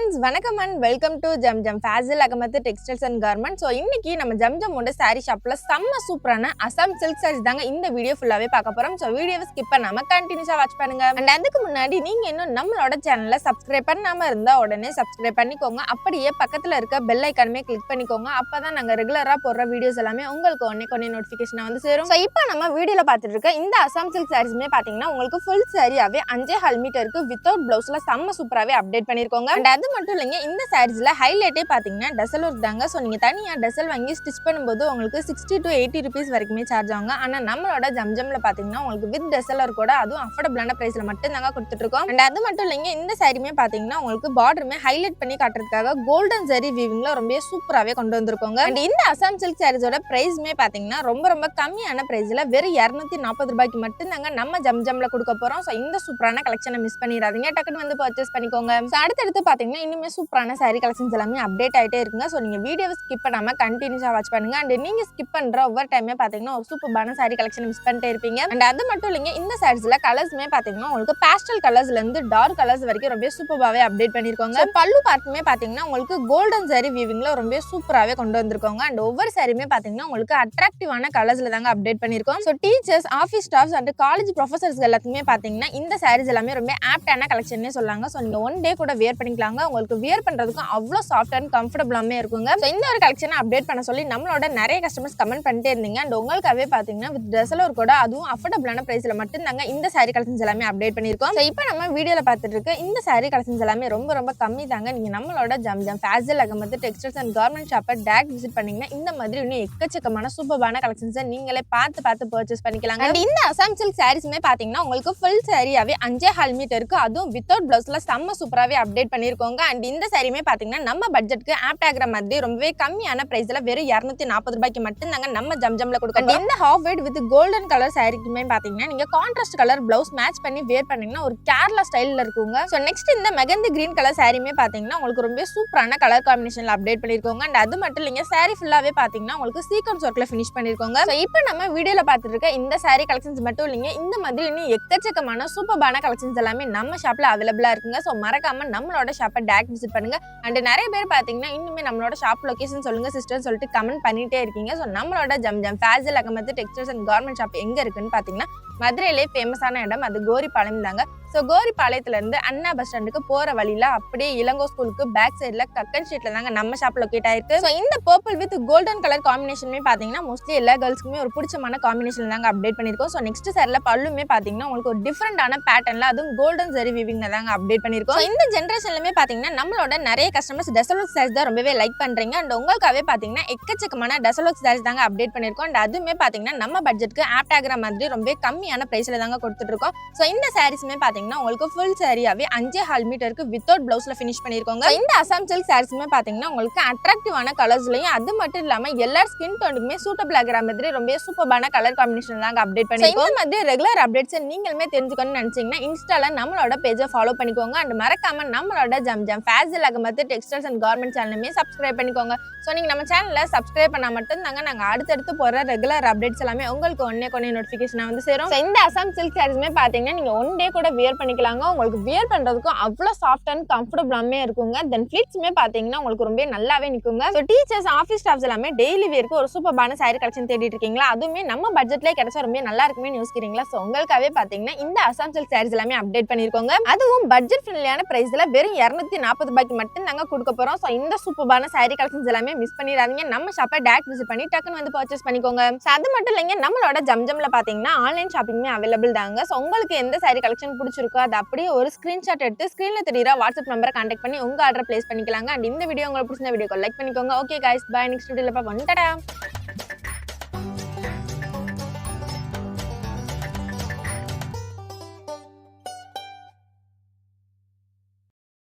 friends, வணக்கம் and welcome to Zamzam Fazil Ahmed textiles and garments. So இன்னைக்கு நம்ம ஜம்ஜமோட சாரி ஷாப்ல செம்ம சூப்பரான அசாம் சில்க் சாரீஸ் தாங்க இந்த வீடியோ ஃபுல்லாவே பார்க்க போறோம். ஸோ வீடியோவை ஸ்கிப் பண்ணாம கண்டினியூஸா வாட்ச் பண்ணுங்க. அண்ட் அதுக்கு முன்னாடி நீங்க இன்னும் நம்மளோட சேனலை சப்ஸ்கிரைப் பண்ணாம இருந்தா உடனே சப்ஸ்கிரைப் பண்ணிக்கோங்க. அப்படியே பக்கத்துல இருக்க பெல் ஐக்கானுமே கிளிக் பண்ணிக்கோங்க. அப்பதான் நாங்க ரெகுலரா போடுற வீடியோஸ் எல்லாமே உங்களுக்கு ஒன்னே நோட்டிபிகேஷன் வந்து சேரும். ஸோ இப்போ நம்ம வீடியோல பார்த்துட்டு இருக்க இந்த அசாம் சில்க் சாரீஸ்மே பாத்தீங்கன்னா உங்களுக்கு ஃபுல் சாரியாவே 5.5 மீட்டருக்கு வித்தவுட் பிளவுஸ்ல செம்ம சூப்பராவே அப்டேட் பண்ணிருக்கோங்க. அண்ட் அது மட்டும் இல்லைங்க, இந்த சாரீஸ்ல ஹைலைட்டே பாத்தீங்கன்னா டசல் ஒர்க் தாங்க. ஸோ நீங்க தனியா டசல் வாங்கி ஸ்டிச் பண்ணும்போது உங்களுக்கு 60 to 80 rupees வரைக்குமே சார்ஜ் ஆகுங்க. ஆனா நம்மளோட ஜம்ஜம்ல பாத்தீங்கன்னா உங்களுக்கு வித் டசல் ஒர்க் கூட அதுவும் அஃபோர்டபிளான பிரைஸ்ல மட்டும் தாங்க கொடுத்துட்டு இருக்கோம். அண்ட் அது மட்டும் இல்லைங்க, இந்த சாரியுமே பாத்தீங்கன்னா உங்களுக்கு பார்டருமே ஹைலைட் பண்ணி காட்டுறதுக்காக கோல்டன் ஜரி வீவிங்ல ரொம்ப சூப்பராவே கொண்டு வந்திருக்கோங்க. அண்ட் இந்த அசாம் சில்க் சாரீஸோட பிரைஸ்மே பாத்தீங்கன்னா ரொம்ப கம்மியான பிரைஸ்ல வெறும் 240 ரூபாய்க்கு மட்டும் தாங்க நம்ம ஜம்ஜம்ல கொடுக்க போறோம். ஸோ இந்த சூப்பரான கலெக்ஷனை மிஸ் பண்ணிடாதீங்க, டக்குன்னு வந்து பர்ச்சேஸ் பண்ணிக்கோங்க. அடுத்தடுத்து பாத்தீங்கன்னா இன்னுமே சூப்பரான சாரி கலெக்ஷன்ஸ் எல்லாமே அப்டேட் ஆயிட்டே இருக்குங்க. ஸோ நீங்க வீடியோவை ஸ்கிப் பண்ணாம கண்டினியூஸா வாட்ச் பண்ணுங்க. அண்ட் நீங்க ஸ்கிப் பண்ற ஒவ்வொரு டைமே பாத்தீங்கன்னா ஒரு சூப்பரான சாரி கலெக்ஷன் மிஸ் பண்ணிட்டே இருப்பீங்க. அண்ட் அது மட்டும் இல்லைங்க, இந்த சாரீஸ்ல கலர்ஸ்மே பாத்தீங்கன்னா உங்களுக்கு பேஸ்டல் கலர்ஸ்ல இருந்து டார்க் கலர்ஸ் வரைக்கும் ரொம்ப சூப்பராவே அப்டேட் பண்ணிருக்கோங்க. பல்லு பார்ட்டுமே பாத்தீங்கன்னா உங்களுக்கு கோல்டன் சாரி வீவிங்ல ரொம்ப சூப்பராவே கொண்டு வந்திருக்கோங்க. அண்ட் ஒவ்வொரு சாரியுமே பாத்தீங்கன்னா உங்களுக்கு அட்ராக்டிவான கலர்ஸ்ல தாங்க அப்டேட் பண்ணிருக்கோம். So teachers, office staffs and college professors எல்லாத்துக்குமே பாத்தீங்கன்னா இந்த சாரீஸ் எல்லாமே ரொம்ப ஆப்டான கலெக்ஷன்னே சொல்லாங்க. ஸோ நீங்க ஒன் டே கூட வியர் பண்ணிக்கலாங்க. உங்களுக்கு வியர் பண்றதுக்கும் அவ்வளோ சாஃப்ட் அண்ட் கம்ஃபர்டபுளாமே இருக்குங்க. ஸோ இந்த ஒரு கலெக்ஷனை அப்டேட் பண்ண சொல்லி நம்மளோட நிறைய கஸ்டமர்ஸ் கமெண்ட் பண்ணிட்டே இருந்தீங்க. அண்ட் உங்களுக்காகவே பாத்தீங்கன்னா வித் ட்ரெஸ்ல ஒரு கூட அதுவும் அஃபோர்டபுளான பிரைஸ்ல மட்டும் தாங்க இந்த சாரி கலெக்ஷன்ஸ் எல்லாமே அப்டேட் பண்ணிருக்கோம். ஸோ இப்போ நம்ம வீடியோல பார்த்துட்டு இருக்க இந்த சாரி கலெக்ஷன்ஸ் எல்லாமே ரொம்ப கம்மி தாங்க. நீங்க நம்மளோட Zamzam Fazil Ahmed textiles and garment ஷாப்பை டேரக்ட் விசிட் பண்ணீங்கன்னா இந்த மாதிரி இன்னும் எக்கச்சக்கமான சூப்பரான கலெக்ஷன்ஸை நீங்களே பார்த்து பர்ச்சேஸ் பண்ணிக்கலாங்க. அண்ட் இந்த அசாம் சில்க் சாரீஸ்மே பாத்தீங்கன்னா உங்களுக்கு ஃபுல் சாரியாவே 5.5 மீட்டருக்கு அதுவும் வித்தவுட் பிளவுஸ்ல செம்ம சூப்பராவே அப்டேட் பண்ணிருக்கோங்க. அண்ட் இந்த சாரியுமே பாத்தீங்கன்னா நம்ம பட்ஜெட்க்கு ஆப்ட் ஆகிற மாதிரி ரொம்பவே கம்மியான பிரைஸ்ல வெறும் 240 ரூபாய்க்கு மட்டும் தாங்க நம்ம ஜம்ஜம்ல கொடுக்கறோம். இந்த half white with golden colour சாரிக்குமே பாத்தீங்கன்னா நீங்க கான்ட்ராஸ்ட் கலர் பிளவுஸ் மேட்ச் பண்ணி வேர் பண்ணீங்கன்னா ஒரு கேரளா ஸ்டைல்ல இருக்குங்க. சோ நெக்ஸ்ட் இந்த மெகந்தி கிரீன் கலர் சாரியுமே பாத்தீங்கன்னா உங்களுக்கு ரொம்ப சூப்பரான கலர் காம்பினேஷன்ல அப்டேட் பண்ணிருக்கோங்க. அண்ட் அது மட்டும் இல்லைங்க, சாரி ஃபுல்லாவே பாத்தீங்கன்னா உங்களுக்கு சீக்வென்ஸ் ஒர்க்ல ஃபினிஷ் பண்ணிருக்கோங்க. சோ இப்போ நம்ம வீடியோல பார்த்துட்டு இருக்க இந்த சாரி கலெக்ஷன்ஸ் மட்டும் இல்லைங்க, இந்த மாதிரி இன்னும் எக்கச்சக்கமான சூப்பரான கலெக்ஷன்ஸ் எல்லாமே நம்ம ஷாப்ல அவைலபிளா இருக்குங்க. சோ மறக்காம நம்மளோட ஷாப்பை டேரக்ட் விசிட் பண்ணுங்க. அண்ட் நிறைய பேர் பாத்தீங்கன்னா இன்னுமே நம்மளோட ஷாப் லொகேஷன் சொல்லுங்க சிஸ்டர் சொல்லிட்டு கமெண்ட் பண்ணிட்டே இருக்கீங்க. ஸோ நம்மளோட Zamzam Fazil Ahmed textiles and garment shop எங்க இருக்குன்னு பாத்தீங்கன்னா மதுரையிலே ஃபேமஸான இடம் அது கோரிப்பாளையம் தாங்க. ஸோ கோரிப்பாளையத்துல இருந்து அண்ணா பஸ் ஸ்டாண்டுக்கு போற வழியில அப்படியே இளங்கோ ஸ்கூலுக்கு பேக் சைட்ல கக்கன் ஸ்ட்ரீட்ல தாங்க நம்ம ஷாப் லொகேட் ஆயிருக்கு. ஸோ இந்த பர்பிள் வித் கோல்டன் கலர் காம்பினேஷனுமே பாத்தீங்கன்னா மோஸ்ட்லி எல்லா கேர்ள்ஸ்க்குமே ஒரு பிடிச்சமான காம்பினேஷன் தாங்க அப்டேட் பண்ணிருக்கோம். ஸோ நெக்ஸ்ட் சாரில பல்லுமே பாத்தீங்கன்னா உங்களுக்கு ஒரு டிஃபரெண்டான பேட்டர்ன்ல அதுவும் கோல்டன் ஜரி வீவிங்ல தாங்க அப்டேட் பண்ணிருக்கோம். இந்த ஜென்ரேஷன்லமே பாத்தீங்கன்னா நம்மளோட நிறைய கஸ்டமர்ஸ் டசல் ஒர்க் சாரீஸ் தான் ரொம்பவே லைக் பண்றீங்க. அண்ட் உங்களுக்காகவே பாத்தீங்கன்னா எக்கச்சக்கமான டசல் ஒர்க் சாரீஸ் தாங்க அப்டேட் பண்ணிருக்கோம். அண்ட் அதுவுமே பாத்தீங்கன்னா நம்ம பட்ஜெட்க்கு ஆப்ட் ஆகிற மாதிரி ரொம்ப கம்மியான பிரைஸ்ல தாங்க கொடுத்துட்டு இருக்கோம். ஸோ இந்த சாரீஸ்மே பாத்தீங்கன்னா உங்களுக்கு ஃபுல் சாரியாவே 5.5 மீட்டருக்கு வித்தவுட் பிளவுஸ்ல ஃபினிஷ் பண்ணிருக்கோங்க. இந்த அசாம் சில்க் சாரீஸ்மே பாத்தீங்கன்னா உங்களுக்கு அட்ராக்டிவான கலர்ஸ்லயும் அது மட்டும் இல்லாம எல்லா ஸ்கின் டோனுக்குமே சூட்டபிள் ஆகிற மாதிரி ரொம்ப சூப்பரான கலர் காம்பினேஷன் தாங்க அப்டேட் பண்ணிருக்கோம். இந்த மாதிரி ரெகுலர் அப்டேட்ஸ் நீங்களுமே தெரிஞ்சுக்கணும்னு நினைச்சீங்கன்னா இன்ஸ்டால நம்மளோட பேஜை ஃபாலோ பண்ணிக்கோங்க. அண்ட் மறக்காம நம்மளோட Zamzam Fazil Ahmed textiles and garment சேனலுமே சப்ஸ்கிரைப் பண்ணிக்கோங்க. ஸோ நீங்க நம்ம சேனல்ல சப்ஸ்கிரைப் பண்ணா மட்டும் தாங்க நாங்க அடுத்தடுத்து போற ரெகுலர் அப்டேட்ஸ் எல்லாமே உங்களுக்கு ஒன்னே நோட்டிபிகேஷன் வந்து சேரும். இந்த அசாம் சில்க் சாரீஸ்மே பாத்தீங்கன்னா நீங்க ஒன் டே கூட வியர் பண்ணிக்கலாங்க. உங்களுக்கு வியர் பண்றதுக்கும் அவ்வளவு சாஃப்ட் அண்ட் கம்ஃபர்டபுளாமே இருக்குங்க. தென் ஃபிளிட்ஸ்மே பாத்தீங்கன்னா உங்களுக்கு ரொம்ப நல்லாவே நிக்குங்க. ஸோ டீச்சர்ஸ், ஆஃபீஸ் ஸ்டாஃப்ஸ் எல்லாமே டெய்லி வியருக்கு ஒரு சூப்பரான சாரி கலெக்ஷன் தேடிட்டு இருக்கீங்களா, அதுவுமே நம்ம பட்ஜெட்லேயே கிடைச்சா ரொம்ப நல்லா இருக்குமே யோசிக்கிறீங்களா, ஸோ உங்களுக்காகவே பாத்தீங்கன்னா இந்த அசாம் சில்க் சாரீஸ் எல்லாமே அப்டேட் பண்ணிருக்கோங்க. அதுவும் பட்ஜெட் ஃப்ரெண்ட்லியான பிரைஸ்ல வெறும் 240 ரூபாய்க்கு மட்டும் நாங்க கொடுக்க போறோம். ஸோ இந்த சூப்பரான சாரி கலெக்ஷன்ஸ் எல்லாமே மிஸ் பண்ணிடாதீங்க. நம்ம ஷாப்பை டேரக்ட் விசிட் பண்ணி டக்குன்னு வந்து பர்ச்சேஸ் பண்ணிக்கோங்க. அது மட்டும் இல்லைங்க, நம்மளோட ஜம்ஜம்ல பாத்தீங்கன்னா ஆன்லைன் ஷாப்பிங்மே அவைலபிள் தாங்க. ஸோ உங்களுக்கு எந்த சாரி கலெக்ஷன் பிடிச்சிருக்கோ அது அப்படியே ஒரு ஸ்கிரீன்ஷாட் எடுத்து ஸ்கிரீன்ல தெரியுற வாட்ஸ்அப் நம்பரை கான்டாக்ட் பண்ணி உங்க ஆர்டர் பிளேஸ் பண்ணிக்கலாங்க. அண்ட் இந்த வீடியோ உங்களுக்கு பிடிச்ச வீடியோக்கு லைக் பண்ணிக்கோங்க. Okay guys, by. நெக்ஸ்ட் வீடியோல பார்ப்போம். டாடா.